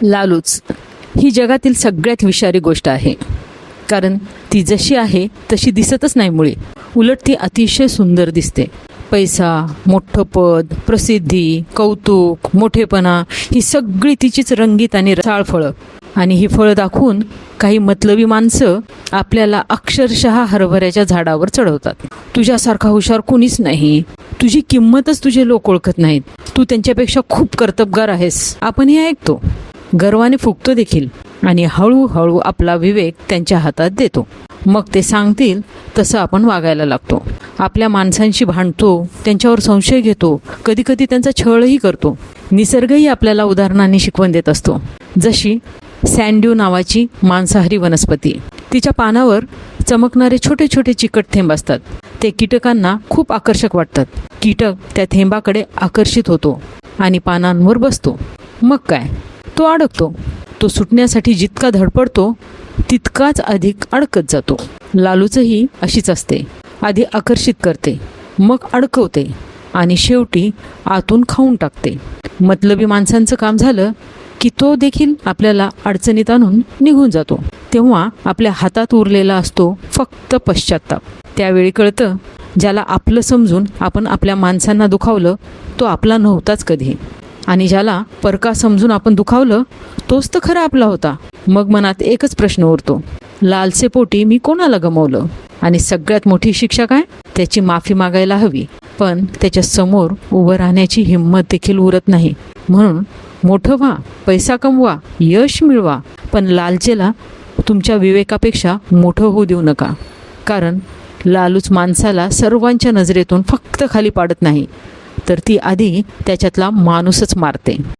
लालूच ही जगातील सगळ्यात विषारी गोष्ट आहे. कारण ती जशी आहे तशी दिसतच नाही मुळे. उलट ती अतिशय सुंदर दिसते. पैसा, मोठं पद, प्रसिद्धी, कौतुक, मोठेपणा ही सगळी तिचीच रंगीत आणि रसाळ फळं. आणि ही फळं दाखवून काही मतलबी माणसं आपल्याला अक्षरशः हरभऱ्याच्या झाडावर चढवतात. तुझ्यासारखा हुशार कोणीच नाही, तुझी किंमतच तुझे लोक ओळखत नाहीत, तू त्यांच्यापेक्षा खूप कर्तबगार आहेस. आपण हे ऐकतो, गर्वाने फुगतो देखील आणि हळूहळू आपला विवेक त्यांच्या हातात देतो. मग ते सांगतील तसं आपण वागायला लागतो. आपल्या माणसांशी भांडतो, त्यांच्यावर संशय घेतो, कधीकधी त्यांचा छळही करतो. निसर्गही आपल्याला उदाहरणाने शिकवण देत असतो. जशी सँड्यू नावाची मांसाहारी वनस्पती. तिच्या पानावर चमकणारे छोटे छोटे चिकट थेंब असतात. ते कीटकांना खूप आकर्षक वाटतात. कीटक त्या थेंबाकडे आकर्षित होतो आणि पानांवर बसतो. मग काय, तो अडकतो. तो सुटण्यासाठी जितका धडपडतो तितकाच अधिक अडकत जातो. लालूचंही अशीच असते. आधी आकर्षित करते, मग अडकवते आणि शेवटी आतून खाऊन टाकते. मतलबी माणसांचं काम झालं की तो देखील आपल्याला अडचणीत आणून निघून जातो. तेव्हा आपल्या हातात उरलेला असतो फक्त पश्चात्ताप. त्यावेळी कळतं, ज्याला आपलं समजून आपण आपल्या माणसांना दुखावलं तो आपला नव्हताच कधी. आणि ज्याला परका समजून आपण दुखावलं तोच तर खरा आपला होता. मग मनात एकच प्रश्न उरतो, लालसेपोटी मी कोणाला गमावलं? आणि सगळ्यात मोठी शिक्षा काय? त्याची माफी मागायला हवी, पण त्याच्या समोर उभं राहण्याची हिंमत देखील उरत नाही. म्हणून मोठं व्हा, पैसा कमवा, यश मिळवा, पण लालचेला तुमच्या विवेकापेक्षा मोठं होऊ देऊ नका. कारण लालूच माणसाला सर्वांच्या नजरेतून फक्त खाली पाडत नाही, तर ती आधी त्याच्यातला माणूसच मारते.